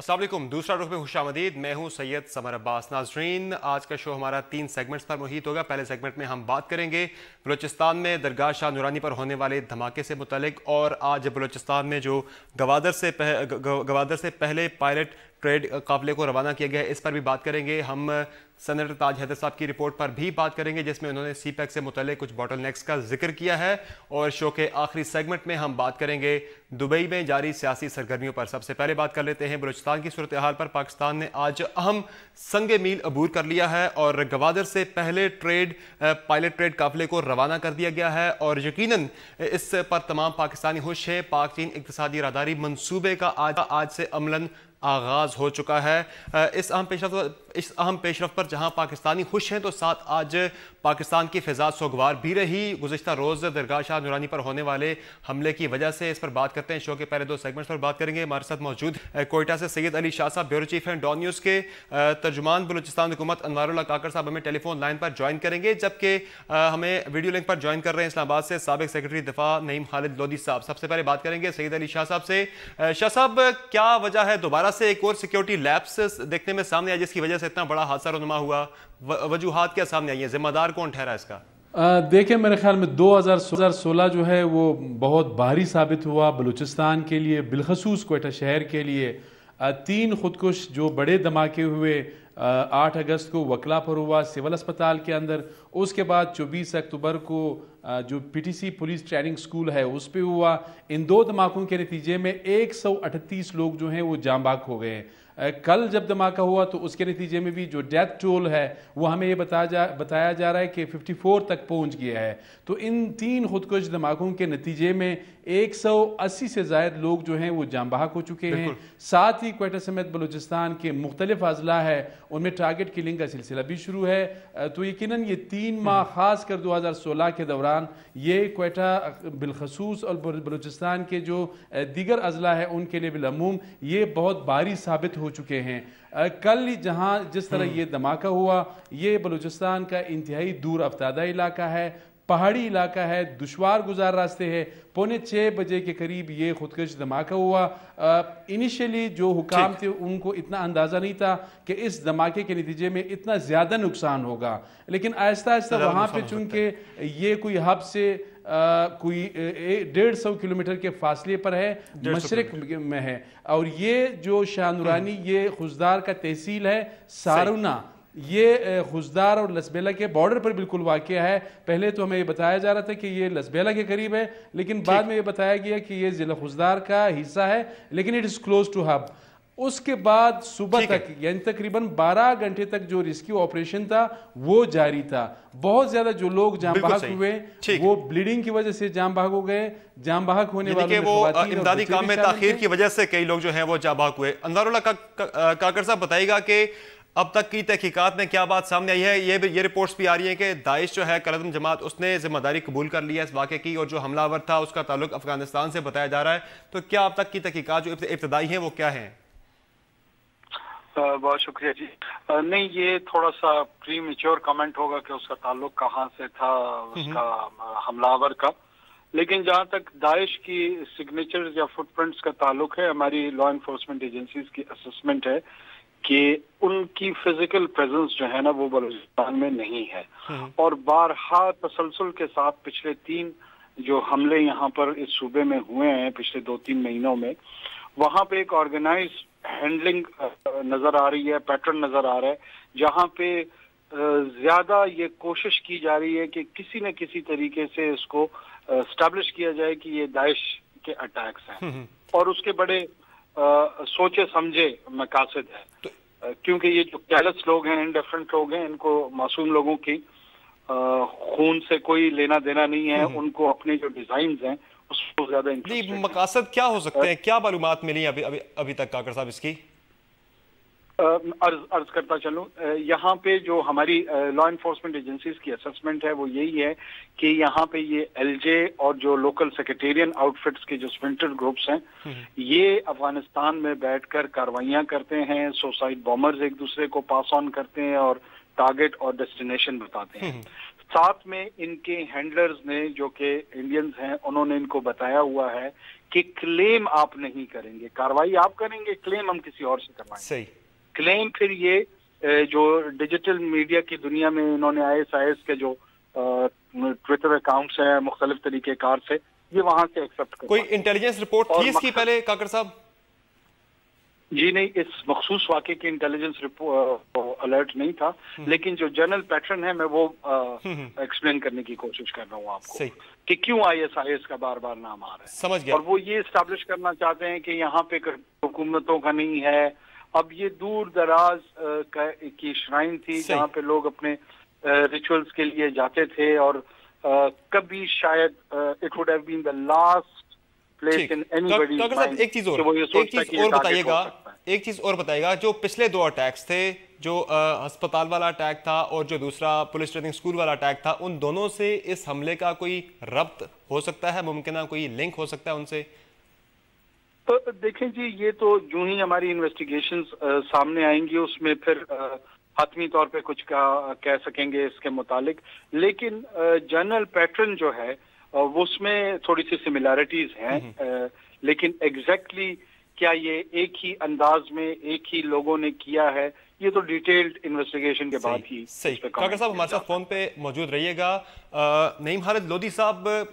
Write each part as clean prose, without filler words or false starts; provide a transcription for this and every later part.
अस्सलाम वालेकुम। दूसरा रुख में खुशामदीद। मैं हूं सैयद समर अब्बास। नाजरीन, आज का शो हमारा 3 सेगमेंट्स पर मुहित होगा। पहले सेगमेंट में हम बात करेंगे बलूचिस्तान में दरगाह शाह नूरानी पर होने वाले धमाके से मुतल्लिक, और आज बलूचिस्तान में जो गवादर से पहले पायलट ट्रेड काफिले को रवाना किया गया है, इस पर भी बात करेंगे। हम सेनेटर ताज हैदर साहब की रिपोर्ट पर भी बात करेंगे, जिसमें उन्होंने CPEC से मुतल्लिक कुछ बॉटल नेक्स का जिक्र किया है। और शो के आखिरी सेगमेंट में हम बात करेंगे दुबई में जारी सियासी सरगर्मियों पर। सबसे पहले बात कर लेते हैं बलूचिस्तान की सूरत हाल पर। पाकिस्तान ने आज अहम संग मील अबूर कर लिया है और गवादर से पहले पायलट ट्रेड काफिले को रवाना कर दिया गया है, और यकीनन इस पर तमाम पाकिस्तानी खुश हैं। पाक चीन इक्तिसादी राहदारी मंसूबे का आज से अमलन आगाज हो चुका है। इस अहम पेशरफ पर जहां पाकिस्तानी खुश हैं, तो साथ आज पाकिस्तान की फिजा सोगवार भी रही गुज़िश्ता रोज़ दरगाह शाह नूरानी पर होने वाले हमले की वजह से। इस पर बात करते हैं। शो के पहले 2 सेगमेंट्स पर बात करेंगे। हमारे साथ मौजूद कोयटा से सैयद अली शाह साहब, ब्यूरो चीफ हैं डॉन न्यूज़ के। तर्जुमान बलूचिस्तान हुकूमत अनवारुल्लाह काकर साहब हमें टेलीफोन लाइन पर ज्वाइन करेंगे, जबकि हमें वीडियो लिंक पर ज्वाइन कर रहे हैं इस्लामाबाद से साबिक सेक्रेटरी दिफा नईम खालिद लोधी साहब। सबसे पहले बात करेंगे सैयद अली शाह साहब से। शाह साहब, क्या वजह है दोबारा से एक और सिक्योरिटी लैप्स देखने में सामने आया, जिसकी वजह से इतना बड़ा हादसा रुनुमा हुआ? वजूहात क्या सामने आई है? जिम्मेदार कौन ठहरा इसका? देखिए, मेरे ख्याल में 2016 जो है वो बहुत भारी साबित हुआ बलूचिस्तान के लिए, बिलखसूस कोयटा शहर के लिए। 3 खुदकुश जो बड़े धमाके हुए 8 अगस्त को वकला पर हुआ सिविल अस्पताल के अंदर, उसके बाद 24 अक्टूबर को जो PTC पुलिस ट्रेनिंग स्कूल है उस पे हुआ। इन 2 धमाकों के नतीजे में 138 लोग जो हैं वो जाँ बाक हो गए। कल जब धमाका हुआ तो उसके नतीजे में भी जो डेथ टोल है वो हमें ये बताया जा रहा है कि 54 तक पहुंच गया है। तो इन 3 खुदकुश धमाकों के नतीजे में 180 से ज़ायद लोग जो हैं वो जाँ बहक हो चुके हैं। साथ ही क्वेटा समेत बलूचिस्तान के मुख्तलिफ अजला है उनमें टारगेट किलिंग का सिलसिला भी शुरू है। तो यकीनन ये 3 माह खास कर 2016 के दौरान ये क्वेटा बिलखसूस और बलूचिस्तान के जो दीगर अजला है उनके लिए बिलअमूम ये बहुत भारी साबित हो चुके हैं। कल जिस तरह ये धमाका हुआ, ये बलूचिस्तान का इंतहाई दूर अफ्तादा इलाका है, पहाड़ी इलाका है, दुश्वार गुजार रास्ते है। 5:45 बजे के करीब ये खुदकश धमाका हुआ। इनिशियली जो हुकाम थे उनको इतना अंदाज़ा नहीं था कि इस धमाके के नतीजे में इतना ज़्यादा नुकसान होगा, लेकिन आहिस्ता आहिस्ता वहाँ पे चूँकि ये कोई हब से कोई 150 किलोमीटर के फासले पर है, मशरक में है, और ये जो शाह नूरानी ये खुजदार का तहसील है सारुना, ये खुजदार और लसबेला के बॉर्डर पर बिल्कुल वाक़या है। पहले तो हमें ये बताया जा रहा था कि ये लसबेला के करीब है, लेकिन बाद में ये बताया गया कि ये ज़िला खुजदार का हिस्सा है, लेकिन it is close to hub. उसके बाद सुबह तक यानी तकरीबन 12 घंटे तक जो रेस्क्यू ऑपरेशन था वो जारी था। बहुत ज्यादा जो लोग जाम बहक हुए वो ब्लीडिंग की वजह से जाम बहक हो गए। जाम बहक होने वाले वो इमदादी काम में ताखीर की वजह से कई लोग जो हैं वो जाम बहक हुए। अनवारुल्लाह काकर साहब, बताइएगा कि अब तक की तहकीकात में क्या बात सामने आई है? ये रिपोर्ट्स भी आ रही है कि दाइश जो है करदम जमात उसने जिम्मेदारी कबूल कर ली है इस वाक़े की, और जो हमलावर था उसका ताल्लुक अफगानिस्तान से बताया जा रहा है। तो क्या अब तक की तहकीकात जो इब्तदाई हैं वो क्या है? बहुत शुक्रिया जी। नहीं, ये थोड़ा सा प्री मेच्योर कमेंट होगा कि उसका ताल्लुक कहाँ से था, उसका हमलावर का। लेकिन जहाँ तक दाइश की सिग्नेचर्स या फुटप्रिंट्स का ताल्लुक है, हमारी लॉ इन्फोर्समेंट एजेंसीज की असेसमेंट है कि उनकी फिजिकल प्रेजेंस जो है ना वो बलूचिस्तान में नहीं है। और बारहा तसलसल के साथ पिछले 3 जो हमले यहाँ पर इस सूबे में हुए हैं पिछले 2-3 महीनों में, वहाँ पे एक ऑर्गेनाइज हैंडलिंग नजर आ रही है, पैटर्न नजर आ रहा है, जहाँ पे ज्यादा ये कोशिश की जा रही है कि किसी न किसी तरीके से इसको एस्टैब्लिश किया जाए कि ये दाइश के अटैक्स हैं, और उसके बड़े सोचे समझे मकासद है। क्योंकि ये जो कैलस लोग हैं, इंडिफरेंट लोग हैं, इनको मासूम लोगों की खून से कोई लेना देना नहीं है, उनको अपने जो डिजाइन हैं उसको ज्यादा मकासद क्या हो सकते हैं? क्या मालूमात मिली अभी तक काकर साहब इसकी? अर्ज करता चलूं, यहाँ पे जो हमारी लॉ इन्फोर्समेंट एजेंसीज की असेसमेंट है वो यही है कि यहाँ पे ये LJ और जो लोकल सेक्रेटेरियन आउटफिट्स के जो स्प्लिंटर ग्रुप्स हैं, ये अफगानिस्तान में बैठकर कार्रवाइयां करते हैं, सुसाइड बॉम्बर्स एक दूसरे को पास ऑन करते हैं और टारगेट और डेस्टिनेशन बताते हैं। साथ में इनके हैंडलर्स ने जो कि इंडियंस हैं उन्होंने इनको बताया हुआ है कि क्लेम आप नहीं करेंगे, कार्रवाई आप करेंगे, क्लेम हम किसी और से करवाएंगे। सही। क्लेम फिर ये जो डिजिटल मीडिया की दुनिया में इन्होंने ISIS के जो ट्विटर अकाउंट्स हैं मुख्तलिफ तरीके कार से, ये वहां से एक्सेप्ट कर। कोई इंटेलिजेंस रिपोर्ट थी इसकी पहले काकर साहब? जी नहीं, इस मखसूस वाक़े की इंटेलिजेंस अलर्ट नहीं था, लेकिन जो जनरल पैटर्न है मैं वो एक्सप्लेन करने की कोशिश कर रहा हूँ आपको कि क्यों ISIS का बार बार नाम आ रहा है। समझ गया। और वो ये एस्टैब्लिश करना चाहते हैं कि यहाँ पे हुकूमतों का नहीं है। अब ये दूर दराज की श्राइन थी जहाँ पे लोग अपने रिचुअल्स के लिए जाते थे, और कभी शायद it would have been the last place in anybody's mind. एक चीज और बताइएगा, जो पिछले 2 अटैक्स थे, जो अस्पताल वाला अटैक था और जो दूसरा पुलिस ट्रेनिंग स्कूल वाला अटैक था, उन दोनों से इस हमले का कोई रब्त हो सकता है, मुमकिन है कोई लिंक हो सकता है उनसे? तो देखें जी, ये तो जो ही हमारी इन्वेस्टिगेशंस सामने आएंगी उसमें फिर हतमी तौर पे कुछ कह सकेंगे इसके मुतालिक, लेकिन जनरल पैटर्न जो है उसमें थोड़ी सी सिमिलैरिटीज हैं, लेकिन एग्जैक्टली क्या ये एक ही अंदाज में एक ही लोगों ने किया है, ये तो डिटेल्ड इन्वेस्टिगेशन के बाद ही। सही। काकर साहब हमारे साथ फोन पे मौजूद रहिएगा। नईम खालिद लोधी साहब,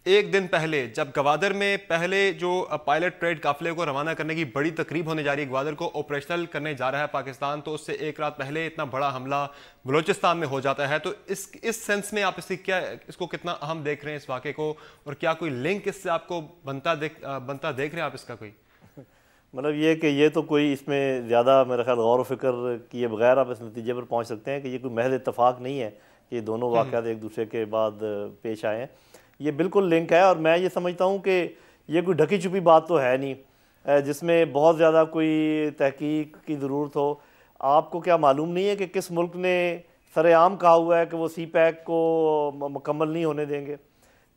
एक दिन पहले जब गवादर में पहले जो पायलट परेड काफिले को रवाना करने की बड़ी तकरीब होने जा रही है, गवादर को ऑपरेशनल करने जा रहा है पाकिस्तान, तो उससे एक रात पहले इतना बड़ा हमला बलूचिस्तान में हो जाता है, तो इस सेंस में आप इसको कितना अहम देख रहे हैं इस वाक़े को, और क्या कोई लिंक इससे आपको बनता देख रहे हैं आप इसका कोई? मतलब ये कि ये तो कोई इसमें ज़्यादा मेरा ख्याल गौर व फिक्र किए बगैर आप इस नतीजे पर पहुँच सकते हैं कि ये कोई महज इत्तफाक नहीं है कि दोनों वाक़यात एक दूसरे के बाद पेश आए हैं। ये बिल्कुल लिंक है, और मैं ये समझता हूँ कि ये कोई ढकी छुपी बात तो है नहीं जिसमें बहुत ज़्यादा कोई तहकीक की ज़रूरत हो। आपको क्या मालूम नहीं है कि किस मुल्क ने सरेआम कहा हुआ है कि वो CPAC को मुकम्मल नहीं होने देंगे?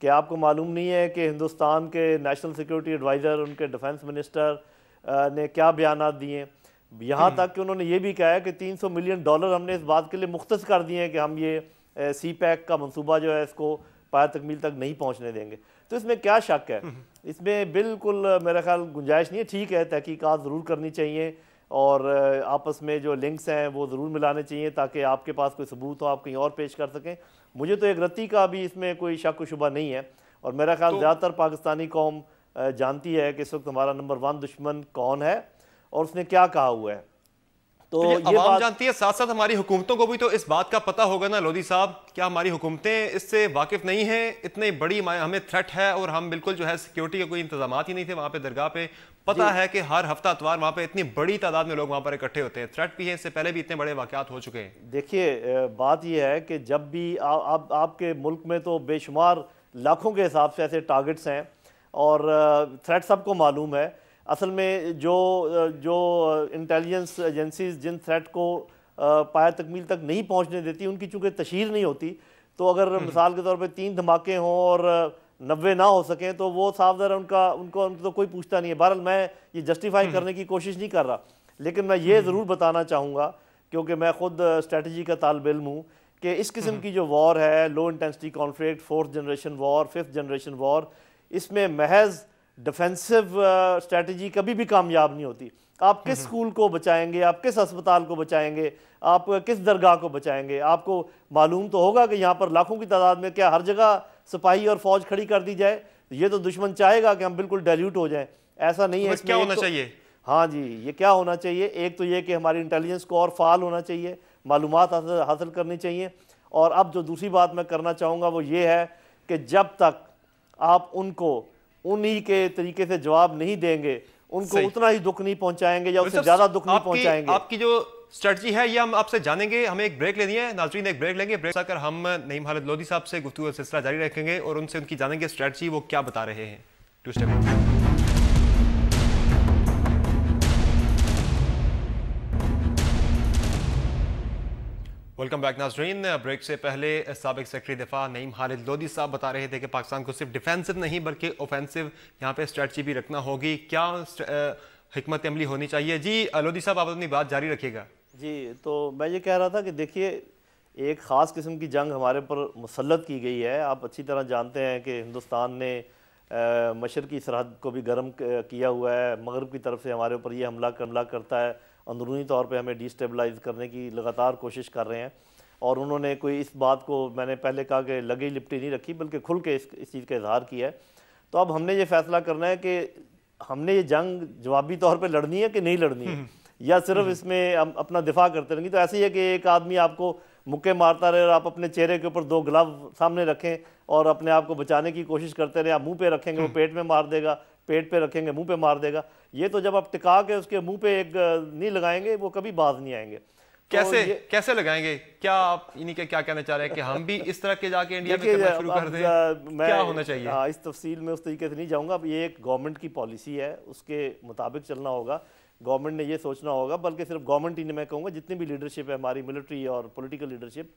कि आपको मालूम नहीं है कि हिंदुस्तान के नेशनल सिक्योरिटी एडवाइज़र, उनके डिफेंस मिनिस्टर ने क्या बयानात दिए? यहाँ तक कि उन्होंने ये भी कहा है कि $300 मिलियन हमने इस बात के लिए मुख्तस कर दिए हैं कि हम ये CPAC का मंसूबा जो है इसको पाया तकमील तक नहीं पहुंचने देंगे। तो इसमें क्या शक है? इसमें बिल्कुल मेरा ख्याल गुंजाइश नहीं है। ठीक है, तहकीकात ज़रूर करनी चाहिए और आपस में जो लिंक्स हैं वो ज़रूर मिलाने चाहिए ताकि आपके पास कोई सबूत हो, आप कहीं और पेश कर सकें। मुझे तो एक रत्ती का भी इसमें कोई शक व शुबा नहीं है, और मेरा ख्याल ज़्यादातर पाकिस्तानी कौम जानती है कि इस वक्त हमारा नंबर 1 दुश्मन कौन है और उसने क्या कहा हुआ है। तो ये बात जानती है, साथ साथ हमारी हुकूमतों को भी तो इस बात का पता होगा ना लोधी साहब, क्या हमारी हुकूमतें इससे वाकिफ नहीं है? इतनी बड़ी हमें थ्रेट है और हम बिल्कुल जो है सिक्योरिटी के कोई इंतजाम ही नहीं थे वहां पे दरगाह पे। पता है कि हर हफ्ता इतवार वहां पे इतनी बड़ी तादाद में लोग वहां पर इकट्ठे होते हैं, थ्रेट भी है, इससे पहले भी इतने बड़े वाकयात हो चुके हैं। देखिए बात यह है कि जब भी आपके मुल्क में तो बेशुमार लाखों के हिसाब से ऐसे टारगेट्स हैं और थ्रेट सबको मालूम है। असल में जो इंटेलिजेंस एजेंसीज जिन थ्रेट को पाया तकमील तक नहीं पहुंचने देती, उनकी चूंकि तशहीर नहीं होती, तो अगर मिसाल के तौर पे 3 धमाके हों और 90 ना हो सकें तो वो साफ ज़रा उनको तो कोई पूछता नहीं है। बहरहाल मैं ये जस्टिफाई करने की कोशिश नहीं कर रहा, लेकिन मैं ये ज़रूर बताना चाहूँगा क्योंकि मैं ख़ुद स्ट्रेटजी का तालिब इल्म हूँ कि इस किस्म की जो वॉर है, low intensity conflict, 4th generation war, 5th generation war, इसमें महज डिफेंसिव स्ट्रेटजी कभी भी कामयाब नहीं होती। आप किस स्कूल को बचाएंगे, आप किस अस्पताल को बचाएंगे, आप किस दरगाह को बचाएंगे? आपको मालूम तो होगा कि यहाँ पर लाखों की तादाद में क्या हर जगह सिपाही और फौज खड़ी कर दी जाए? ये तो दुश्मन चाहेगा कि हम बिल्कुल डाइल्यूट हो जाएं। ऐसा नहीं है। क्या होना चाहिए? हाँ जी, ये क्या होना चाहिए? एक तो ये कि हमारी इंटेलिजेंस को और फाल होना चाहिए, मालूमात हासिल करनी चाहिए। और अब जो दूसरी बात मैं करना चाहूँगा वो ये है कि जब तक आप उनको उन्हीं के तरीके से जवाब नहीं देंगे, उनको उतना ही दुख नहीं पहुंचाएंगे या उससे ज्यादा दुख नहीं पहुंचाएंगे। आपकी जो स्ट्रेटजी है ये हम आपसे जानेंगे। हमें एक ब्रेक लेनी है नाज़रीन, एक ब्रेक लेंगे। ब्रेक आकर हम नईम खालिद लोधी साहब से गुफ्तगू का सिलसिला जारी रखेंगे और उनसे उनकी जानेंगे स्ट्रेटजी वो क्या बता रहे हैं। वेलकम बैक नाज़रीन। ब्रेक से पहले साबिक सेक्रेटरी दिफा नईम खालिद लोधी साहब बता रहे थे कि पाकिस्तान को सिर्फ डिफेंसिव नहीं बल्कि ऑफेंसिव यहाँ पे स्ट्रेटजी भी रखना होगी। क्या हिकमत अमली होनी चाहिए? जी लोधी साहब, आप अपनी बात जारी रखिएगा। जी, तो मैं ये कह रहा था कि देखिए ایک خاص قسم کی جنگ ہمارے پر مسلط کی گئی ہے. آپ اچھی طرح جانتے ہیں کہ ہندوستان نے مشرقی سرحد کو بھی گرم کیا ہوا ہے, مغرب کی طرف سے ہمارے اوپر یہ حملہ کرتا ہے, اندرونی طور پہ ہمیں ڈی اسٹیبلائز کرنے کی لگاتار کوشش کر رہے ہیں. اور انہوں نے کوئی اس بات کو, میں نے پہلے کہا کہ لگی لپٹی نہیں رکھی, بلکہ کھل کے اس چیز کا اظہار کیا ہے. تو اب ہم نے یہ فیصلہ کرنا ہے کہ ہم نے یہ جنگ جوابی طور پہ لڑنی ہے کہ نہیں لڑنی ہے, یا صرف اس میں اپنا دفاع کرتے رہیں گے. تو ایسے ہی ہے کہ ایک آدمی آپ کو مکے مارتا رہے اور آپ اپنے چہرے کے اوپر 2 گلو سامنے رکھیں اور اپنے آپ کو بچانے کی کوشش کرتے رہے. آپ منہ پہ رکھیں گے وہ پیٹ میں مار دے گا, پیٹ پہ رکھیں گے منہ پہ مار دے گا. یہ تو جب آپ ٹکا کے اس کے منہ پہ ایک نہیں لگائیں گے وہ کبھی باز نہیں آئیں گے. کیسے لگائیں گے؟ کیا آپ انہی کے کیا کہنا چاہ رہے ہیں کہ ہم بھی اس طرح کے جا کے انڈیا میں کرنا شروع کر دیں؟ کیا ہونا چاہیے؟ اس تفصیل میں اس طریقے سے نہیں جاؤں گا. اب یہ ایک گورنمنٹ کی پالیسی ہے, اس کے مطابق چلنا ہوگا. گورنمنٹ نے یہ سوچنا ہوگا, بلکہ صرف گورنمنٹ ہی نے, میں کہوں گا جتنی بھی لیڈرشپ ہے ہماری ملٹری اور پولیٹیکل لیڈرشپ,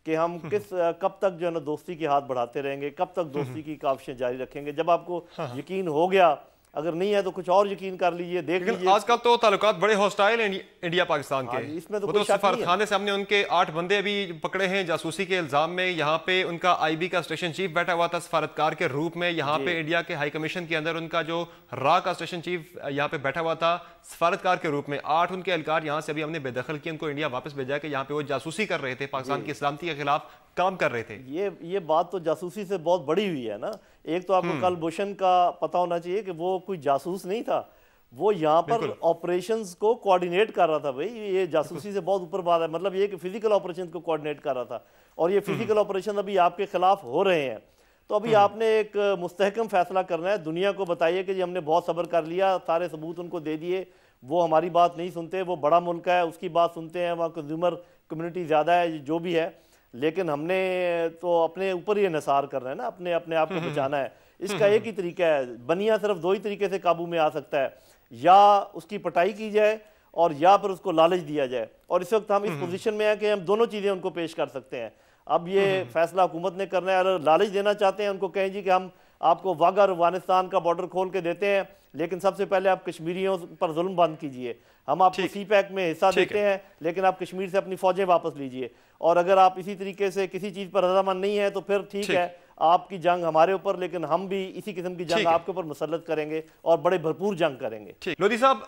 کہ ہم کب تک جو ہے نا دوستی کے ہاتھ بڑھاتے رہیں گے, کب تک دوستی کی کاوشیں جاری رکھیں گے. جب آپ کو یقین ہو گیا, اگر نہیں ہے تو کچھ اور یقین کر لیجئے, دیکھ لیجئے. آج کل تو تعلقات بڑے ہوسٹائل ہیں انڈیا پاکستان کے. اس میں تو سفارت خانے سے ہم نے ان کے 8 بندے بھی پکڑے ہیں جاسوسی کے الزام میں. یہاں پہ ان کا آئی بی کا اسٹیشن چیف بیٹھا ہوا تھا سفارتکار کے روپ میں. یہاں پہ انڈیا کے ہائی کمیشن کے اندر ان کا جو را کا اسٹیشن چیف یہاں پہ بیٹھا ہوا تھا سفارتکار کے روپ میں. 8 ان کے اہلکار یہاں سے ابھی ہم نے بے دخل کیا, ان کو انڈیا واپس بھیجا کہ یہاں پہ وہ جاسوسی کر رہے تھے, پاکستان کی سلامتی کے خلاف کام کر رہے تھے. یہ بات تو جاسوسی سے بہت بڑی ہوئی ہے نا. ایک تو آپ کو کل بوشن کا پتہ ہونا چاہیے کہ وہ کوئی جاسوس نہیں تھا, وہ یہاں پر آپریشنز کو کوارڈینیٹ کر رہا تھا. بھائی یہ جاسوسی سے بہت اوپر بات ہے, مطلب یہ کہ فزیکل آپریشن کو کوارڈینیٹ کر رہا تھا. اور یہ فزیکل آپریشن ابھی آپ کے خلاف ہو رہے ہیں. تو ابھی آپ نے ایک مستحکم فیصلہ کرنا ہے. دنیا کو بتائیے کہ جی ہم نے بہت صبر کر لیا, سارے ثبوت ان کو دے دیے, وہ ہماری بات نہیں سنتے. وہ بڑا ملک ہے, اس کی بات سنتے ہیں, وہاں کنزیومر کمیونٹی زیادہ ہے, جو بھی ہے. لیکن ہم نے تو اپنے اوپر یہ انحصار کرنا ہے نا, اپنے آپ کو بچانا ہے. اس کا ایک ہی طریقہ ہے, بنیا صرف 2 ہی طریقے سے قابو میں آ سکتا ہے, یا اس کی پٹائی کی جائے اور یا پھر اس کو لالچ دیا جائے. اور اس وقت ہم اس پوزیشن میں ہیں کہ ہم دونوں چیزیں ان کو پیش کر سکتے ہیں. اب یہ فیصلہ حکومت نے کرنا ہے. اگر لالچ دینا چاہتے ہیں ان کو کہیں جی کہ ہم آپ کو واگا اور افغانستان کا بارڈر کھول کے دیتے ہیں, لیکن سب سے پہلے آپ کشمیریوں پر ظلم بند کیجئے. ہم آپ کو سی پیک میں حصہ دیتے ہیں, لیکن آپ کشمیر سے اپنی فوجیں واپس لیجئے. اور اگر آپ اسی طریقے سے کسی چیز پر رضامند نہیں ہے تو پھر ٹھیک ہے, آپ کی جنگ ہمارے اوپر, لیکن ہم بھی اسی قسم کی جنگ آپ کے اوپر مسلط کریں گے اور بڑے بھرپور جنگ کریں گے. لودھی صاحب,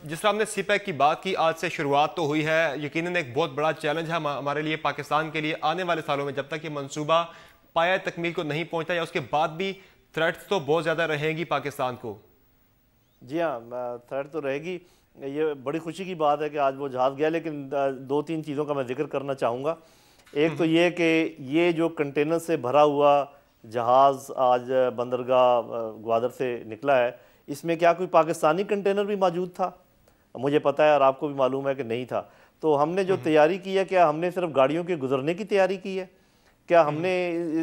جس طرح ہم نے سی پیک کی بات کی, آج سے شروعات تو ہوئی ہے, یقیناً ایک بہت بڑا چیلنج ہے ہمارے لیے, پاکستان کے لیے آنے والے سالوں میں, جب تک یہ منصوبہ پایہ تکمیل کو نہیں پہنچتا, یا اس کے بعد بھی تھریٹس تو بہت زیادہ رہیں گی پاکستان کو. جی ہاں, تھریٹ تو رہے گی. یہ بڑی خوشی کی بات ہے کہ آج وہ جہاز گیا, لیکن 2-3 چیزوں کا میں ذکر کرنا چاہوں گا. ایک تو یہ کہ یہ جو کنٹینر سے بھرا ہوا جہاز آج بندرگاہ گوادر سے نکلا ہے, اس میں کیا کوئی پاکستانی کنٹینر بھی موجود تھا؟ مجھے پتہ ہے اور آپ کو بھی معلوم ہے کہ نہیں تھا. تو ہم نے جو تیاری کی ہے, کیا ہم نے صرف گاڑیوں کے گزرنے کی تیاری کی ہے؟ کیا ہم نے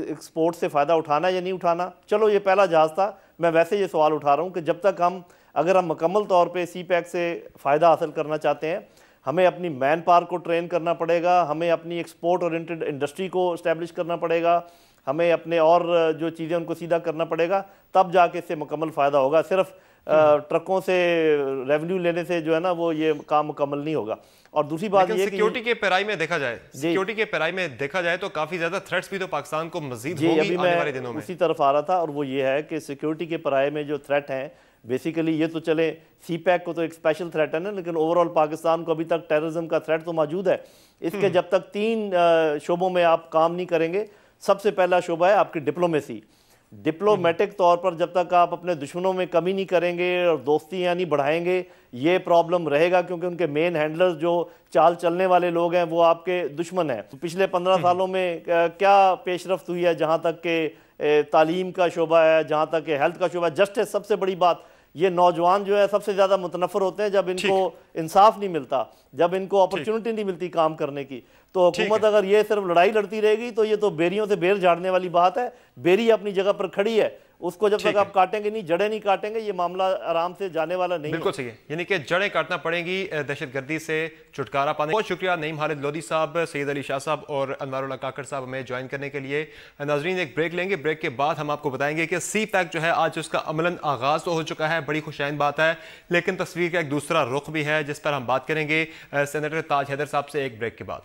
ایکسپورٹ سے فائدہ اٹھانا یا نہیں اٹھانا؟ چلو یہ پہلا جہاز تھا. میں ویسے یہ سوال اٹھا رہا ہوں کہ جب تک اگر ہم مکمل طور پہ سی پیک سے فائدہ حاصل کرنا چاہتے ہیں, ہمیں اپنی مین پاور کو ٹرین کرنا پڑے گا, ہمیں اپنی ایکسپورٹ اورینٹڈ انڈسٹری کو اسٹیبلش کرنا پڑے گا, ہمیں اپنے اور جو چیزیں ان کو سیدھا کرنا پڑے گا, تب جا کے اس سے مکمل فائدہ ہوگا. صرف ٹرکوں سے ریونیو لینے سے جو ہے نا وہ یہ کام مکمل نہیں ہوگا. اور دوسری بات یہ کہ سیکیورٹی کے پیرائی میں دیکھا جائے تو کافی زیادہ تھریٹس بھی تو پاکستان کو مزید ہوگی آنے والے دنوں میں. اسی طرف آ رہا تھا, اور وہ یہ ہے کہ سیکیورٹی کے پیرائی میں جو تھریٹ ہیں, بیسیکلی یہ تو چلے سی پیک کو تو ایک اسپیشل تھریٹ ہے نا, لیکن اوورال پاکستان کو ابھی تک ٹیررزم کا تھریٹ تو موجود ہے. اس کے جب تک 3 شعبوں میں آپ کام نہیں کریں گے, سب سے پہلا شعبہ ہے آپ کی ڈپلومیسی. ڈپلومیٹک طور پر جب تک آپ اپنے دشمنوں میں کمی نہیں کریں گے اور دوستیاں نہیں بڑھائیں گے, یہ پرابلم رہے گا, کیونکہ ان کے مین ہینڈلرز جو چال چلنے والے لوگ ہیں وہ آپ کے دشمن ہیں. پچھلے 15 سالوں میں کیا پیش رفت ہوئی ہے, جہاں تک کہ تعلیم کا شعبہ ہے, جہاں تک کہ ہیلتھ کا شعبہ ہے, جسٹس, سب سے بڑی بات, یہ نوجوان جو ہے سب سے زیادہ متنفر ہوتے ہیں جب ان کو انصاف نہیں ملتا, جب ان کو اپرچونٹی نہیں ملتی کام کرنے کی. تو حکومت اگر یہ صرف لڑائی لڑتی رہے گی تو یہ تو بیریوں سے بیر جھاڑنے والی بات ہے. بیری اپنی جگہ پر کھڑی ہے, اس کو جب تک آپ کاٹیں گے نہیں, جڑیں نہیں کاٹیں گے, یہ معاملہ آرام سے جانے والا نہیں. بالکل صحیح ہے, یعنی کہ جڑیں کاٹنا پڑیں گی دہشت گردی سے چھٹکارا پانے. بہت شکریہ نعیم خالد لودھی صاحب, سید علی شاہ صاحب اور انوار اللہ کاکڑ صاحب ہمیں جوائن کرنے کے لیے. ناظرین ایک بریک لیں گے, بریک کے بعد ہم آپ کو بتائیں گے کہ سی پیک جو ہے آج اس کا عملاً آغاز تو ہو چکا ہے, بڑی خوشائند بات ہے, لیکن تصویر کا ایک دوسرا رخ بھی ہے جس پر ہم بات کریں گے سینیٹر تاج حیدر صاحب سے ایک بریک کے بعد.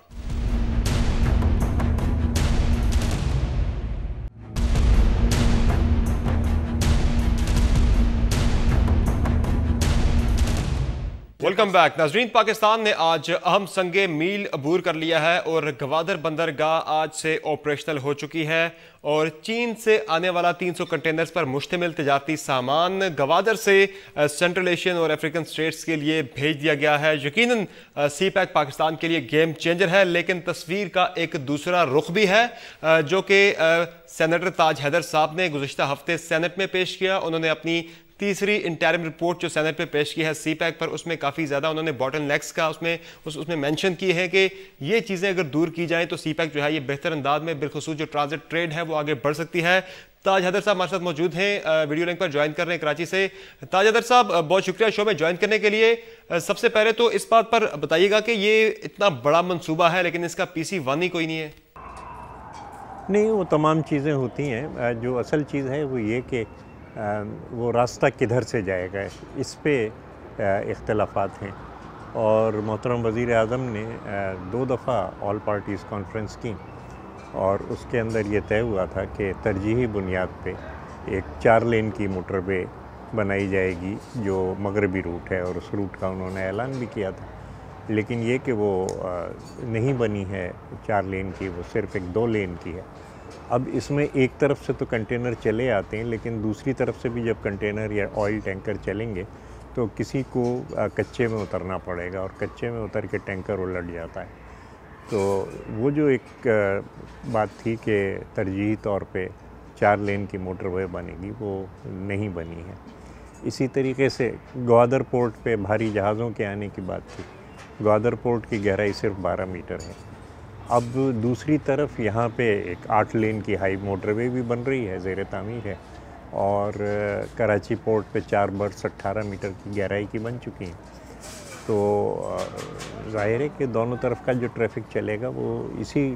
वेलकम बैक नाजरीन। पाकिस्तान ने आज अहम संगे मील अबूर कर लिया है और गवादर बंदरगाह आज से ऑपरेशनल हो चुकी है और चीन से आने वाला 300 कंटेनर्स पर मुश्तमिल तजारती सामान गवादर से सेंट्रल एशियन और अफ्रीकन स्टेट्स के लिए भेज दिया गया है। यकीनन सी पैक पाकिस्तान के लिए गेम चेंजर है, लेकिन तस्वीर का एक दूसरा रुख भी है जो कि सेनेटर ताज हैदर साहब ने गुज़िश्ता हफ्ते सेनेट में पेश किया। उन्होंने अपनी तीसरी इंटरिम रिपोर्ट जो सेनेट पे पेश की है सी पैक पर, उसमें काफ़ी ज़्यादा उन्होंने बॉटल नेक्स का उसमें मेंशन की है कि ये चीज़ें अगर दूर की जाएं तो सी पैक जो है ये बेहतर अंदाज में बिलखुसूस जो ट्रांजिट ट्रेड है वो आगे बढ़ सकती है। ताज हैदर साहब हमारे साथ मौजूद हैं, वीडियो लिंक पर ज्वाइन कर रहे हैं कराची से। ताज हैदर साहब बहुत शुक्रिया शो में ज्वाइन करने के लिए। सबसे पहले तो इस बात पर बताइएगा कि ये इतना बड़ा मनसूबा है लेकिन इसका PC1 ही कोई नहीं है। नहीं, वो तमाम चीज़ें होती हैं। जो असल चीज़ है वो ये कि वो रास्ता किधर से जाएगा इस पे इख्तलाफात हैं और मोहतरम वज़ीर आज़म ने 2 दफ़ा ऑल पार्टीज़ कॉन्फ्रेंस की और उसके अंदर ये तय हुआ था कि तरजीही बुनियाद पे एक 4 लेन की मोटरवे बनाई जाएगी जो मगरबी रूट है और उस रूट का उन्होंने ऐलान भी किया था। लेकिन ये कि वो नहीं बनी है 4 लेन की, वो सिर्फ़ एक 2 लेन की है। अब इसमें एक तरफ से तो कंटेनर चले आते हैं लेकिन दूसरी तरफ से भी जब कंटेनर या ऑयल टैंकर चलेंगे तो किसी को कच्चे में उतरना पड़ेगा और कच्चे में उतर के टैंकर उलट जाता है। तो वो जो एक बात थी कि तरजीही तौर पे 4 लेन की मोटरवे बनेगी वो नहीं बनी है। इसी तरीके से ग्वादर पोर्ट पे भारी जहाज़ों के आने की बात थी। ग्वादर पोर्ट की गहराई सिर्फ 12 मीटर है। अब दूसरी तरफ यहाँ पे एक 8 लेन की हाई मोटरवे भी बन रही है, ज़ेर तामीर है और कराची पोर्ट पे 4 बर्थ्स 18 मीटर की गहराई की बन चुकी हैं। तो ज़ाहिर है कि दोनों तरफ का जो ट्रैफिक चलेगा वो इसी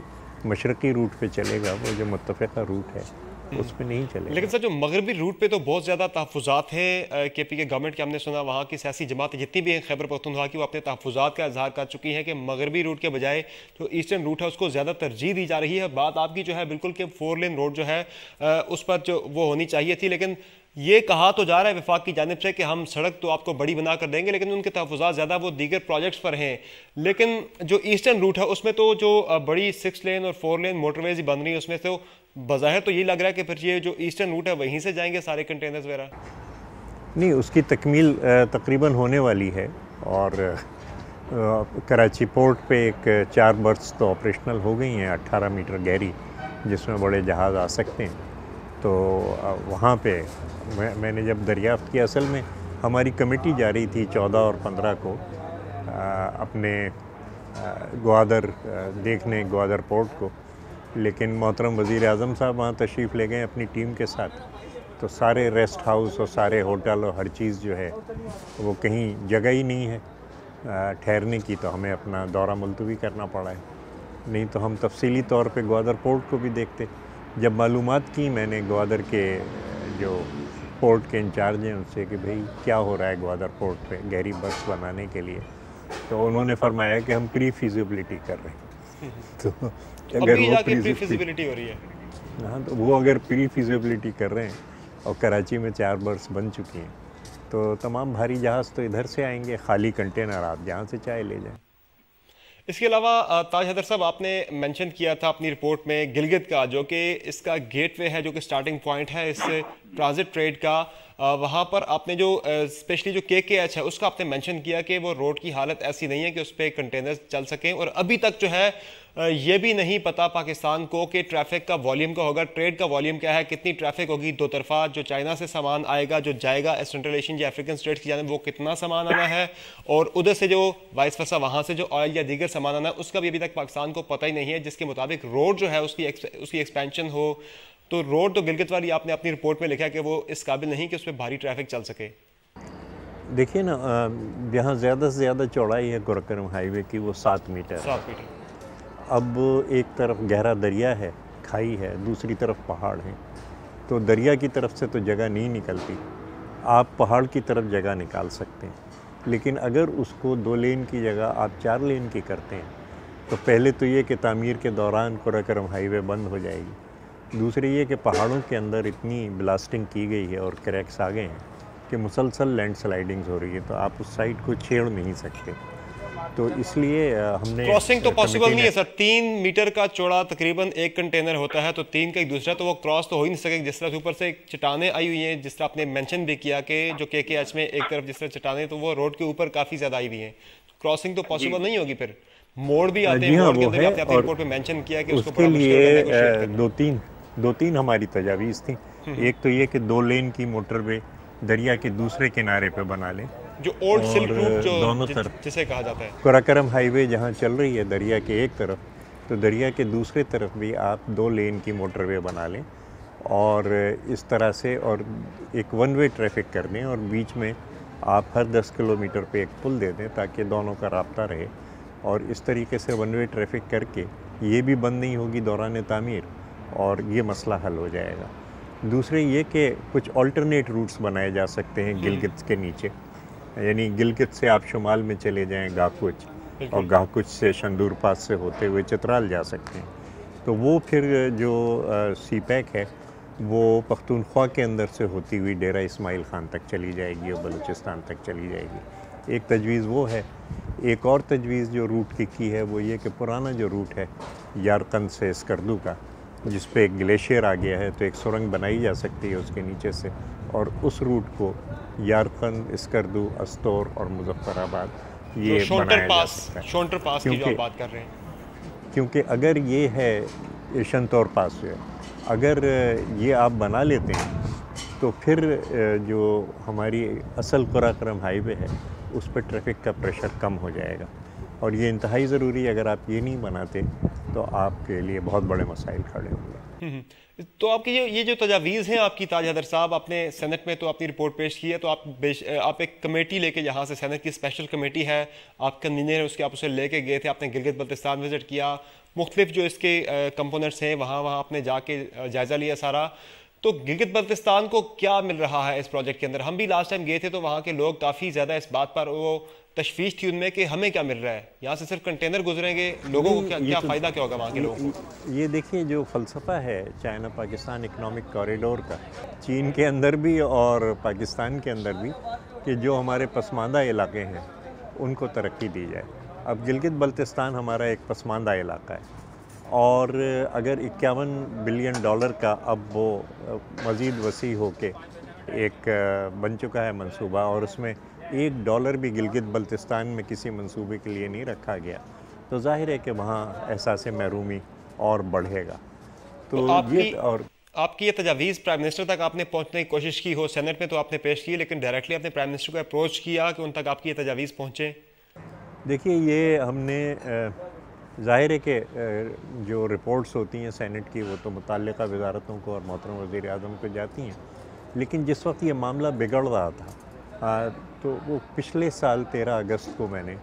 मशरक़ी रूट पे चलेगा, वो जो मुत्तफ़िक़ा रूट है उस पे नहीं चलेगा। लेकिन सर जो मगरबी रूट पे तो बहुत ज़्यादा तहफ़्फ़ुज़ात हैं KP के गवर्नमेंट के। हमने सुना वहाँ की सियासी जमात जितनी भी हैं खैबर पख्तूनख्वा की, वो अपने तहफ़्फ़ुज़ात का इजहार कर चुकी हैं कि मगरबी रूट के बजाय जो ईस्टर्न रूट है उसको ज़्यादा तरजीह दी जा रही है। बात आपकी जो है बिल्कुल कि 4 लेन रोड जो है उस पर जो वो होनी चाहिए थी, लेकिन ये कहा तो जा रहा है वफाक की जानिब से कि हम सड़क तो आपको बड़ी बना कर देंगे, लेकिन उनके तहफ़्फ़ुज़ात ज़्यादा वो दीगर प्रोजेक्ट्स पर हैं। लेकिन जो ईस्टर्न रूट है उसमें तो जो बड़ी 6 लेन और 4 लेन मोटरवेज ही बन रही है, उसमें तो बज़ाहिर तो ये लग रहा है कि फिर ये जो ईस्टर्न रूट है वहीं से जाएंगे सारे कंटेनर्स वगैरह। नहीं, उसकी तकमील तकरीबन होने वाली है और कराची पोर्ट पे एक 4 बर्थ्स तो ऑपरेशनल हो गई हैं 18 मीटर गहरी, जिसमें बड़े जहाज़ आ सकते हैं। तो वहाँ पे मैंने जब दरियाफ़्त किया, असल में हमारी कमेटी जा रही थी 14 और 15 को अपने ग्वादर देखने ग्वादर पोर्ट को, लेकिन मोहतरम वज़ीर आज़म साहब वहाँ तशरीफ़ ले गए अपनी टीम के साथ। तो सारे रेस्ट हाउस और सारे होटल और हर चीज़ जो है वो कहीं जगह ही नहीं है ठहरने की, तो हमें अपना दौरा मुलतवी करना पड़ा है। नहीं तो हम तफसीली तौर पे ग्वादर पोर्ट को भी देखते। जब मालूमात की मैंने ग्वादर के जो पोर्ट के इंचार्ज हैं उनसे कि भाई क्या हो रहा है ग्वादर पोर्ट पे गहरी बस बनाने के लिए, तो उन्होंने फरमाया कि हम प्री फिजिबिलिटी कर रहे हैं। तो अगर वो प्री फिजिबिलिटी हो रही है, हाँ, तो वो अगर प्री फिजिबिलिटी कर रहे हैं और कराची में 4 बर्थ्स बन चुकी हैं तो तमाम भारी जहाज़ तो इधर से आएंगे, खाली कंटेनर आप जहाँ से चाहे ले जाएं। इसके अलावा ताज हैदर साहब आपने मेंशन किया था अपनी रिपोर्ट में गिलगित का, जो कि इसका गेटवे है, जो कि स्टार्टिंग पॉइंट है इस ट्रांजिट ट्रेड का। वहाँ पर आपने जो स्पेशली जो KKH है उसका आपने मेंशन किया कि वो रोड की हालत ऐसी नहीं है कि उस पर कंटेनर्स चल सकें, और अभी तक जो है ये भी नहीं पता पाकिस्तान को कि ट्रैफिक का वॉल्यूम क्या होगा, ट्रेड का वॉल्यूम क्या है, कितनी ट्रैफिक होगी दो तरफा, जो चाइना से सामान आएगा जो जाएगा सेंट्रल एशियन या अफ्रीकन स्टेट्स की जानिब वो कितना सामान आना है, और उधर से जो वाइस वर्सा वहाँ से जो ऑयल या दीगर सामान आना है उसका भी अभी तक पाकिस्तान को पता ही नहीं है, जिसके मुताबिक रोड जो है उसकी एक्सपेंशन हो। तो रोड तो गिलगित वाली आपने अपनी रिपोर्ट में लिखा है कि वो इस काबिल नहीं कि उस पर भारी ट्रैफिक चल सके। देखिए ना, जहाँ ज़्यादा से ज़्यादा चौड़ाई है गोरखपुरम हाईवे की वो 7 मीटर। 7 मीटर। अब एक तरफ गहरा दरिया है, खाई है, दूसरी तरफ पहाड़ है, तो दरिया की तरफ से तो जगह नहीं निकलती, आप पहाड़ की तरफ जगह निकाल सकते हैं। लेकिन अगर उसको 2 लेन की जगह आप 4 लेन की करते हैं तो पहले तो ये कि तामीर के दौरान गोरखपुरम हाईवे बंद हो जाएगी, दूसरी ये कि पहाड़ों के अंदर इतनी ब्लास्टिंग की गई है और क्रैक्स आ गए हैं کہ مسلسل لینڈ سلائڈنگز ہو رہی ہے، تو آپ اس سائٹ کو چھیڑ نہیں سکتے. تو اس لیے ہم نے کراسنگ تو پاسبل نہیں ہے سر. 3 میٹر کا چوڑا تقریباً ایک کنٹینر ہوتا ہے، تو 3 کا ایک دوسرا تو وہ کراس تو ہو ہی نہیں سکے. جس طرح سے اوپر سے چٹانیں آئی ہوئی ہیں، جس طرح آپ نے مینشن بھی کیا کہ جو KKH میں ایک طرف جس طرح چٹانیں، تو وہ روڈ کے اوپر کافی زیادہ آئی ہوئی ہیں. کراسنگ تو پاسبل نہیں ہوگی. پھر موڑ بھی آتے ہیں، موڑ کے اندر آپ نے اپنی رپورٹ میں مینشن کیا کہ اس کو کے لیے دو تین ہماری تجاویز تھیں. ایک تو یہ کہ 2 لین کی موٹر وے دریا کے دوسرے کنارے پہ بنا لیں، جو اولڈ سلک روٹ جو دونوں طرف جسے کہا جاتا ہے. قراقرم ہائی وے جہاں چل رہی ہے دریا کے ایک طرف، تو دریا کے دوسرے طرف بھی آپ 2 لین کی موٹر وے بنا لیں، اور اس طرح سے اور ایک 1 وے ٹریفک کر دیں، اور بیچ میں آپ ہر 10 کلومیٹر پہ ایک پل دے دیں تاکہ دونوں کا رابطہ رہے. اور اس طریقے سے 1 وے ٹریفک کر کے یہ بھی بند نہیں ہوگی دوران تعمیر، اور یہ مسئلہ حل ہو جائے گا. دوسرے یہ کہ کچھ آلٹرنیٹ روٹس بنائے جا سکتے ہیں گلگت کے نیچے، یعنی گلگت سے آپ شمال میں چلے جائیں گاکوچ، اور گاکوچ سے شندور پاس سے ہوتے ہوئے چترال جا سکتے ہیں. تو وہ پھر جو سی پیک ہے وہ پختونخوا کے اندر سے ہوتی ہوئی ڈیرہ اسماعیل خان تک چلی جائے گی اور بلوچستان تک چلی جائے گی. ایک تجویز وہ ہے. ایک اور تجویز جو روٹ کی ہے وہ یہ کہ پرانا جو روٹ ہے یارقند سے اسکردو کا، جس پہ ایک گلیشیئر آ گیا ہے، تو ایک سرنگ بنائی جا سکتی ہے اس کے نیچے سے، اور اس روٹ کو یارقند، اسکردو، استور اور مظفر آباد یہ بنایا جا سکتا ہے. شونٹر پاس کی جو آپ بات کر رہے ہیں، کیونکہ اگر یہ ہے شنتور پاس جو ہے، اگر یہ آپ بنا لیتے ہیں تو پھر جو ہماری اصل قراقرم ہائی وے ہے اس پہ ٹریفک کا پریشر کم ہو جائے گا. اور یہ انتہائی ضروری ہے. اگر آپ یہ نہیں بناتے تو آپ کے لیے بہت بڑے مسائل کھڑے ہوں گے. تو آپ کی یہ جو تجاویز ہیں آپ کی تاج حیدر صاحب، آپ نے سینٹ میں تو اپنی رپورٹ پیش کی ہے، تو آپ ایک کمیٹی لے کے یہاں سے، سینٹ کی اسپیشل کمیٹی ہے، آپ کنوینر اس کے، آپ اسے لے کے گئے تھے، آپ نے گلگت بلتستان وزٹ کیا، مختلف جو اس کے کمپوننٹس ہیں وہاں آپ نے جا کے جائزہ لیا سارا. تو گلگت بلتستان کو کیا مل رہا ہے اس پروجیکٹ کے اندر؟ ہم بھی لاسٹ ٹائم گئے تھے تو وہاں کے لوگ کافی زیادہ اس بات پر وہ تشویش تھی ان میں کہ ہمیں کیا مل رہا ہے، یہاں سے صرف کنٹینر گزریں گے، لوگوں کو کیا فائدہ کیا ہوگا وہاں کے لوگوں کو؟ یہ دیکھیے جو فلسفہ ہے چائنا پاکستان اکنامک کوریڈور کا، چین کے اندر بھی اور پاکستان کے اندر بھی، کہ جو ہمارے پسماندہ علاقے ہیں ان کو ترقی دی جائے. اب گلگت بلتستان ہمارا ایک پسماندہ علاقہ ہے، اور اگر $51 بلین کا اب وہ مزید وسیع ہو کے ایک بن چکا ہے منصوبہ، اور اس میں $1 بھی گلگت بلتستان میں کسی منصوبے کے لیے نہیں رکھا گیا، تو ظاہر ہے کہ وہاں احساس محرومی اور بڑھے گا. تو آپ کی یہ تجاویز پرائم منسٹر تک آپ نے پہنچنے کی کوشش کی ہو؟ سینٹ میں تو آپ نے پیش کی، لیکن ڈائریکٹلی آپ نے پرائم منسٹر کو اپروچ کیا کہ ان تک آپ کی یہ تجاویز پہنچے؟ دیکھیے یہ ہم نے ظاہر ہے کہ جو رپورٹس ہوتی ہیں سینٹ کی وہ تو متعلقہ وزارتوں کو اور محترم وزیر اعظم کو جاتی ہیں، لیکن جس وقت یہ معاملہ بگڑ رہا تھا تو وہ پچھلے سال 13 اگست کو میں نے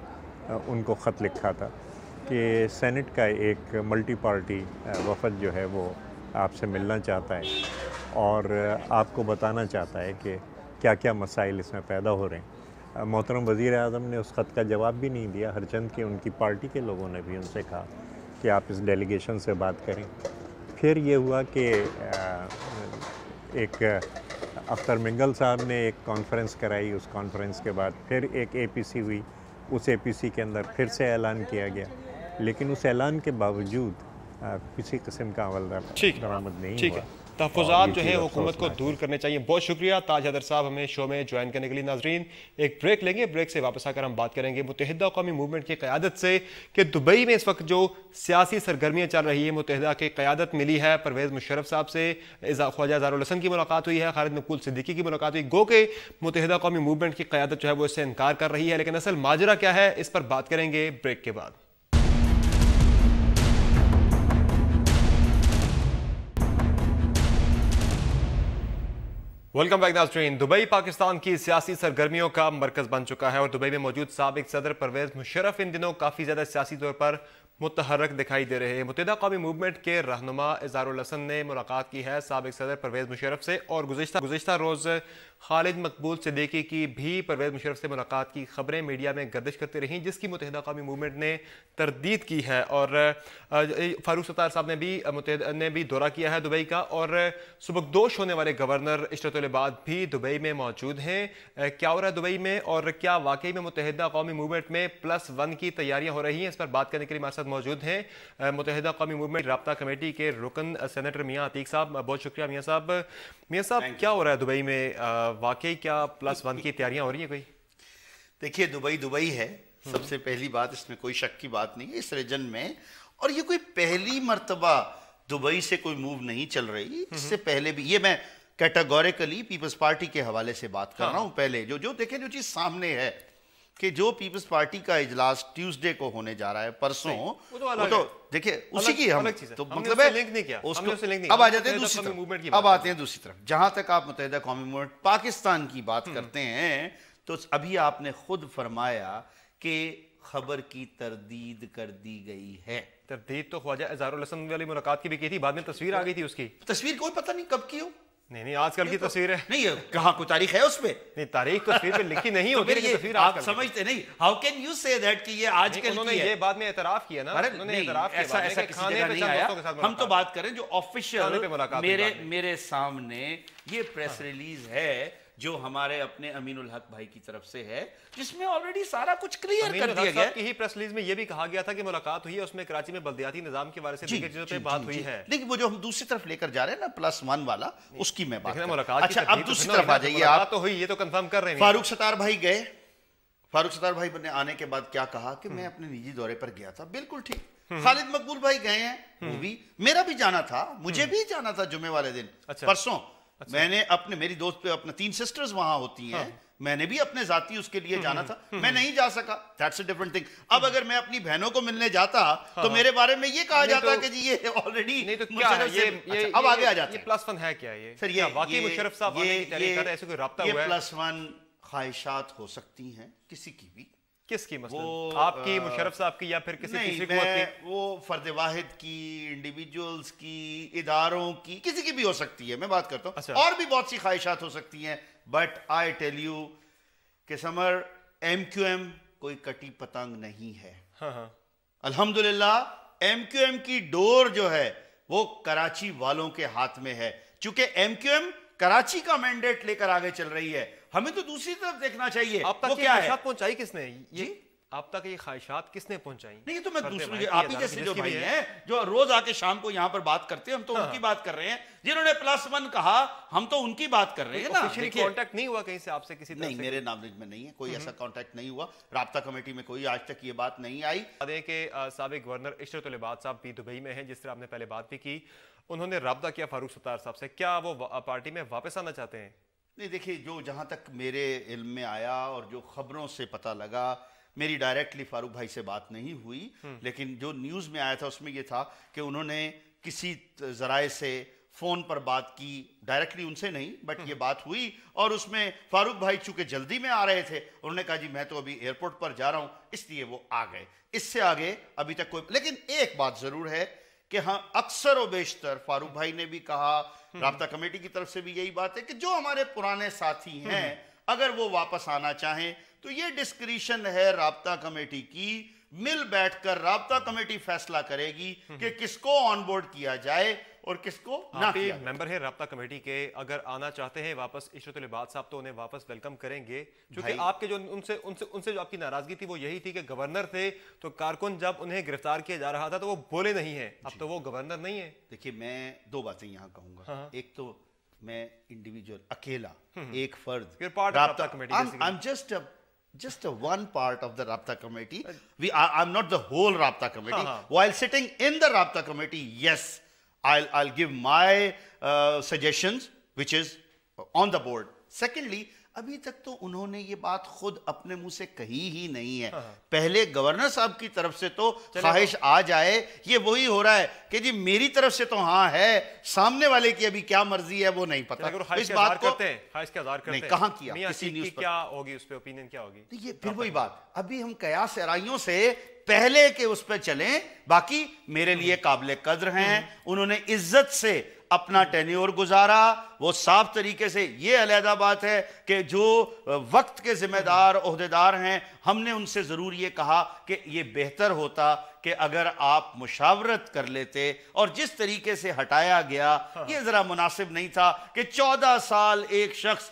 ان کو خط لکھا تھا کہ سینٹ کا ایک ملٹی پارٹی وفد جو ہے وہ آپ سے ملنا چاہتا ہے اور آپ کو بتانا چاہتا ہے کہ کیا کیا مسائل اس میں پیدا ہو رہے ہیں. محترم وزیر اعظم نے اس خط کا جواب بھی نہیں دیا، ہرچند کہ ان کی پارٹی کے لوگوں نے بھی ان سے کہا کہ آپ اس ڈیلیگیشن سے بات کریں. پھر یہ ہوا کہ ایک اختر منگل صاحب نے ایک کانفرنس کرائی، اس کانفرنس کے بعد پھر ایک APC ہوئی، اس APC کے اندر پھر سے اعلان کیا گیا، لیکن اس اعلان کے باوجود کسی قسم کا عمل درآمد نہیں ہوا. تحفظات جو ہیں حکومت کو دور کرنے چاہیے. بہت شکریہ تاج حیدر صاحب ہمیں شو میں جوائن کرنے کے لیے. ناظرین ایک بریک لیں گے، بریک سے واپس آ کر ہم بات کریں گے متحدہ قومی موومنٹ کی قیادت سے کہ دبئی میں اس وقت جو سیاسی سرگرمیاں چل رہی ہیں، متحدہ کی قیادت ملی ہے پرویز مشرف صاحب سے، خواجہ اظہار الحسن کی ملاقات ہوئی ہے، خالد مقبول صدیقی کی ملاقات ہوئی. گو کہ متحدہ قومی موومنٹ کی قیادت جو ہے وہ اس سے انکار کر رہی ہے، لیکن اصل ماجرا کیا ہے اس پر بات کریں گے بریک کے بعد. ویلکم بیک ناظرین. دبئی پاکستان کی سیاسی سرگرمیوں کا مرکز بن چکا ہے اور دبئی میں موجود سابق صدر پرویز مشرف ان دنوں کافی زیادہ سیاسی طور پر मुतहर्रक दिखाई दे रहे हैं। मुत्तहिदा कौमी मूवमेंट के रहनुमा इज़हारुल हसन ने मुलाकात की है साबिक सदर परवेज़ मुशर्रफ से, और गुज़िश्ता रोज़ खालिद मकबूल सिद्दीकी की भी परवेज़ मुशर्रफ से मुलाकात की खबरें मीडिया में गर्दिश करती रहीं, जिसकी मुत्तहिदा कौमी मूवमेंट ने तरदीद की है। और फारूक सत्तार साहब ने भी दौरा किया है दुबई का, और सुबकदोश होने वाले गवर्नर इशरत उल इबाद भी दुबई में मौजूद हैं। क्या हो रहा है दुबई में, और क्या वाकई में मुत्तहिदा कौमी मूवमेंट में +1 की तैयारियां हो रही हैं? इस पर बात करने के लिए हमारे साथ मौजूद हैं मुत्तहिदा कौमी मूवमेंट राब्ता कमेटी के रुकन सेनेटर मियां अतीक साहब। बहुत शुक्रिया मियां साहब, क्या हो रहा है दुबई में? वाकई क्या +1 की तैयारियां हो रही हैं कोई? देखिए, दुबई है, सबसे पहली बात, इसमें कोई शक की बात नहीं है इस रीजन में। और ये कोई पहली मर्तबा दुबई से कोई मूव नहीं चल रही, इससे पहले भी, ये मैं कैटेगोरिकली पीपल्स पार्टी के हवाले से बात कर रहा हूँ। पहले जो देखें, जो चीज सामने है कि जो पीपल्स पार्टी का इजलास ट्यूसडे को होने जा रहा है परसों, वो तो देखिए उसी की हम तो मतलब है लिंक नहीं किया उसको। अब आ जाते हैं दूसरी तरफ, अब आते हैं दूसरी तरफ। जहां तक आप मुत्तहिदा कौमी मूवमेंट पाकिस्तान की बात करते हैं, तो अभी आपने खुद फरमाया कि खबर की तरदीद कर दी गई है। तरदीद तो ख्वाजा इज़हारुल हसन वाली मुलाकात की भी की थी, बाद में तस्वीर आ गई थी उसकी। तस्वीर कोई पता नहीं कब की हो, नहीं आजकल की तस्वीर है। नहीं, कहाँ कोई तारीख है उसपे? नहीं, तारीख तस्वीर पे लिखी नहीं होती, लेकिन तस्वीर आप समझते नहीं। How can you say that कि ये आजकल उन्होंने ये बाद में एतराफ किया ना, उन्होंने एतराफ किया, ऐसा किसी जगह नहीं आया। हम तो बात करें जो ऑफिशियल मेरे सामने ये प्रेस रिलीज है जो हमारे अपने अमीनुल हक भाई की तरफ से है, जिसमें ऑलरेडी सारा कुछ क्लियर कर दिया गया है। ही प्रेस रिलीज में ये भी कहा गया था कि मुलाकात हुई है, उसमें कराची में बल्दियाती निजाम के बारे से दीगर चीजों पे बात हुई है। लेकिन वो जो हम दूसरी तरफ लेकर जा रहे हैं ना +1 वाला, उसकी मैं बात मुलाकात। अच्छा, अब दूसरी तरफ आ जाइए आप। तो हुई, ये तो कंफर्म कर रहे हैं। फारूक सत्तार भाई गए, फारूक सत्तार भाई ने आने के बाद क्या कहा कि मैं अपने निजी दौरे पर गया था। बिल्कुल ठीक। खालिद मकबूल भाई गए हैं, वो भी, मेरा भी जाना था, मुझे भी जाना था जुमे वाले दिन, परसों। मैंने मेरी दोस्त पे अपने 3 सिस्टर्स वहां होती हैं, मैंने भी अपने जाती उसके लिए जाना था, मैं नहीं जा सका, दैट्स अ डिफरेंट थिंग। अब अगर मैं अपनी बहनों को मिलने जाता तो मेरे बारे में ये कहा जाता कि जी ये ऑलरेडी नहीं, तो क्या है ये अब आगे आ जाते हैं। +1 है क्या ये? सर ये वाकई मुशर्रफ साहब आने की तैयारी कर रहे हैं, ऐसे कोई राब्ता हुआ है? +1 ख्वाहिशात हो सकती हैं किसी की भी। किसकी मसलन? आपकी, मुशर्रफ साहब की, या फिर किसी तीसरी कुव्वत की? वो फर्द वाहिद की, इंडिविजुअल्स की, इदारों की, किसी की भी हो सकती है, मैं बात करता हूँ। अच्छा। और भी बहुत सी ख्वाहिशात हो सकती हैं, बट आई टेल यू कि समर MQM कोई कटी पतंग नहीं है। अल्हम्दुलिल्लाह MQM की डोर जो है वो कराची वालों के हाथ में है, चूंकि MQM कराची का मैंडेट लेकर आगे चल रही है। हमें तो दूसरी तरफ देखना चाहिए। आप तक ये ख्वाहिशात पहुंचाई किसने? ये आप तक ये ख्वाहिशात किसने पहुंचाई? नहीं, तो मैं दूसरी, आप ही जैसे जो भाई हैं जो रोज आके शाम को यहाँ पर बात करते हैं, हम तो उनकी बात कर रहे हैं। जिन्होंने +1 कहा, हम तो उनकी बात कर रहे हैं ना। ऑफिशियली कांटेक्ट नहीं हुआ कहीं से आपसे किसी तरह से? नहीं, मेरे नॉलेज में नहीं है, कोई ऐसा कांटेक्ट नहीं हुआ। राब्ता कमेटी में कोई आज तक ये बात नहीं आई। दें कि साबिक गवर्नर इशरत उल इबाद साहब भी दुबई में हैं, जिस तरह आपने पहले बात भी की, उन्होंने राब्ता किया फारूक सत्तार साहब से, क्या वो पार्टी में वापस आना चाहते हैं? नहीं, देखिए, जो जहां तक मेरे इल्म में आया और जो खबरों से पता लगा, मेरी डायरेक्टली फारूक भाई से बात नहीं हुई, लेकिन जो न्यूज़ में आया था उसमें यह था कि उन्होंने किसी जराए से फ़ोन पर बात की, डायरेक्टली उनसे नहीं, बट ये बात हुई। और उसमें फारूक भाई चूंकि जल्दी में आ रहे थे, उन्होंने कहा जी मैं तो अभी एयरपोर्ट पर जा रहा हूँ, इसलिए वो आ गए। इससे आगे अभी तक कोई, लेकिन एक बात ज़रूर है कि हाँ, अक्सर और बेशतर फारूक भाई ने भी कहा, राब्ता कमेटी की तरफ से भी यही बात है कि जो हमारे पुराने साथी हैं अगर वो वापस आना चाहें तो ये डिस्क्रिशन है राब्ता कमेटी की, मिल बैठकर राब्ता कमेटी फैसला करेगी कि किसको ऑन बोर्ड किया जाए और किसको ना किया जाए। मेंबर है राब्ता कमेटी के, अगर आना चाहते हैं वापस इशरत उल इबाद साहब तो उन्हें वापस वेलकम करेंगे, क्योंकि आपके जो उनसे जो आपकी नाराजगी थी वो यही थी कि गवर्नर थे तो कारकुन जब उन्हें गिरफ्तार किया जा रहा था तो वो बोले नहीं है, अब तो वो गवर्नर नहीं है। देखिए, मैं 2 बातें यहाँ कहूंगा। एक तो मैं इंडिविजुअल, अकेला एक फर्द राब्ता committee, I am just a one part of the Rabta committee. I'm not the whole Rabta committee. While sitting in the Rabta committee, yes, I'll give my suggestions, which is on the board. Secondly, ابھی تک تو انہوں نے یہ بات خود اپنے منہ سے کہی ہی نہیں ہے. پہلے گورنر صاحب کی طرف سے تو خواہش آ جائے. یہ وہی ہو رہا ہے کہ جی میری طرف سے تو ہاں ہے, سامنے والے کی ابھی کیا مرضی ہے وہ نہیں پتا. اس بات کو نہیں کہاں کیا, کسی نیوز پر کیا ہوگی, اس پہ اوپینین کیا ہوگی. یہ پھر وہی بات, ابھی ہم قیاس ارائیوں سے پہلے کہ اس پہ چلیں. باقی میرے لیے قابل قدر ہیں, انہوں نے عزت سے اپنا ٹینیور گزارا. وہ صاف طریقے سے, یہ علیحدہ بات ہے کہ جو وقت کے ذمہ دار عہدیدار ہیں, ہم نے ان سے ضرور یہ کہا کہ یہ بہتر ہوتا کہ اگر آپ مشاورت کر لیتے, اور جس طریقے سے ہٹایا گیا یہ ذرا مناسب نہیں تھا کہ 14 سال ایک شخص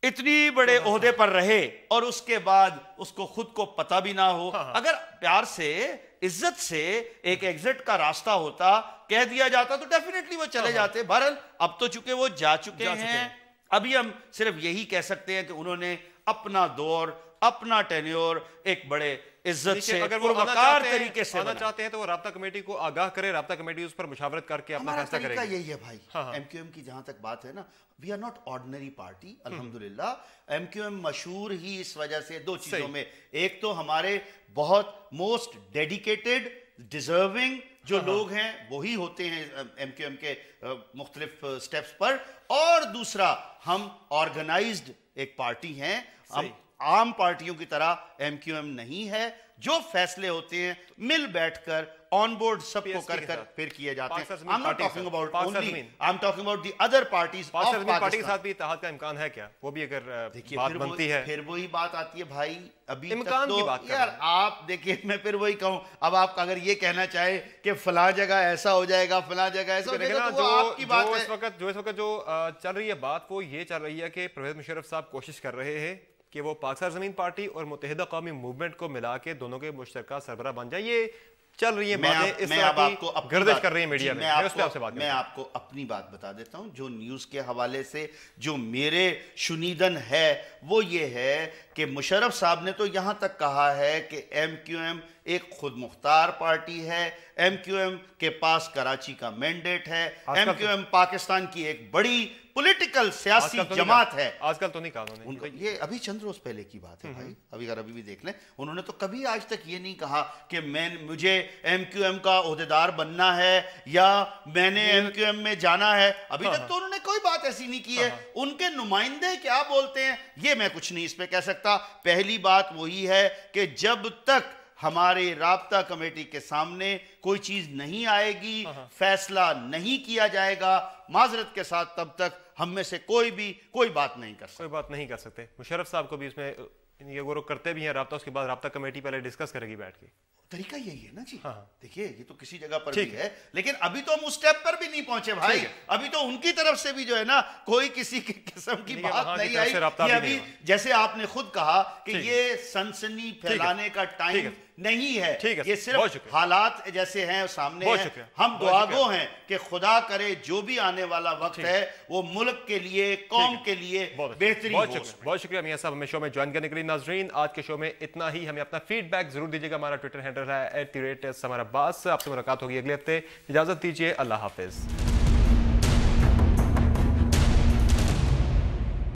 اتنی بڑے عہدے پر رہے اور اس کے بعد اس کو خود کو پتہ بھی نہ ہو. اگر پیار سے عزت سے ایک ایگزٹ کا راستہ ہوتا, کہہ دیا جاتا, تو ڈیفینیٹلی وہ چلے جاتے. بہرحال اب تو چونکہ وہ جا چکے ہیں, ابھی ہم صرف یہی کہہ سکتے ہیں کہ انہوں نے اپنا دور, اپنا ٹینیور ایک بڑے عزت سے, اگر وہ وقار طریقے سے آنا چاہتے ہیں تو وہ رابطہ کمیٹی کو آگاہ کرے, رابطہ کمیٹی اس پر مشاورت کر کے اپنا فیصلہ کرے گی. ہمارا طریقہ یہی ہے بھائی. ایم کیو ایم کی جہاں تک بات ہے نا, we are not ordinary party. الحمدللہ ایم کیو ایم مشہور ہی اس وجہ سے دو چیزوں میں, ایک تو ہمارے بہت موسٹ ڈیڈیکیٹڈ ڈیزرونگ جو لوگ ہیں وہی ہوتے ہیں ایم کیو ایم کے مختلف سٹیپس پر, اور دوسرا ہم آرگنائزڈ ایک پارٹی ہیں. ہم عام پارٹیوں کی طرح ایم کیو ایم نہیں ہے. جو فیصلے ہوتے ہیں مل بیٹھ کر آن بورڈ سب کو کر کر پھر کیے جاتے ہیں. I'm not talking about only, I'm talking about the other parties of Pakistan. Party کے ساتھ بھی اتحاد کا امکان ہے کیا, وہ بھی اگر بات بنتی ہے. پھر وہی بات آتی ہے بھائی, ابھی امکان کی بات یار آپ دیکھیں, میں پھر وہی کہوں, اب آپ اگر یہ کہنا چاہے کہ فلاں جگہ ایسا ہو جائے گا, فلاں جگہ ایسا ہو جائے گا, تو وہ آپ کی بات ہے. جو اس وقت جو چل رہی ہے بات, وہ یہ چل رہی ہے کہ پرویز مشرف صاحب کوشش کر رہے ہیں کہ وہ پاک سرزمین پارٹی اور متحدہ قومی موومنٹ کو ملا کے دونوں کے مشترکہ سربراہ بن جائے. یہ چل رہی ہے باتیں, اس طرح کی گردش کر رہی ہیں میڈیا میں. میں آپ کو اپنی بات بتا دیتا ہوں. جو نیوز کے حوالے سے جو میرے شنیدن ہے وہ یہ ہے کہ مشرف صاحب نے تو یہاں تک کہا ہے کہ ایم کیو ایم ایک خود مختار پارٹی ہے, ایم کیو ایم کے پاس کراچی کا مینڈیٹ ہے, ایم کیو ایم پاکستان کی ایک بڑی پولیٹیکل سیاسی جماعت ہے. آج کل تو نہیں کہا انہوں نے, یہ ابھی چند روز پہلے کی بات ہے بھائی, ابھی بھی دیکھ لیں. انہوں نے تو کبھی آج تک یہ نہیں کہا کہ مجھے ایم کیو ایم کا عہدیدار بننا ہے یا میں نے ایم کیو ایم میں جانا ہے. ابھی تک تو انہوں نے کوئی بات ایسی نہیں کی ہے. ان کے نمائندے کیا بولتے ہیں یہ میں کچھ نہیں اس پہ کہہ سکتا. پہلی بات وہی ہے کہ جب تک ہمارے رابطہ کمیٹی کے سامنے کوئی چیز نہیں آئے گی, فیصلہ نہیں کیا جائے گا, معذرت کے ساتھ تب تک ہم میں سے کوئی بات نہیں کر سکتے. مشرف صاحب کو بھی اس میں یہ وہ کرتے بھی ہیں رابطہ, اس کے بعد رابطہ کمیٹی پہلے ڈسکس کرے گی بیٹھ کے. طریقہ یہی ہے نا جی. دیکھیے یہ تو کسی جگہ پر بھی ہے, لیکن ابھی تو ہم اس سٹیپ پر بھی نہیں پہنچے بھائی. ابھی تو ان کی طرف سے بھی جو ہے نا کوئی کسی قسم کی بات نہیں آئی. یہ ابھی جیسے آپ نے خود کہا کہ یہ سنسنی پھیلانے کا ٹائم نہیں ہے, یہ صرف حالات جیسے ہیں سامنے ہیں. ہم دعاگو ہیں کہ خدا کرے جو بھی آنے والا وقت ہے وہ ملک کے لیے, قوم کے لیے بہترین ہو. بہت شکریہ میاں صاحب ہمیں شو میں جوائن کرنے کے لیے. ناظرین آج کے شو میں اتنا ہی. ہمیں اپنا فیڈ بیک ضرور دیجیے گا. ہمارا ٹویٹر ہینڈل ہے @سمر عباس. آپ سے ملاقات ہوگی اگلے ہفتے. اجازت دیجیے, اللہ حافظ.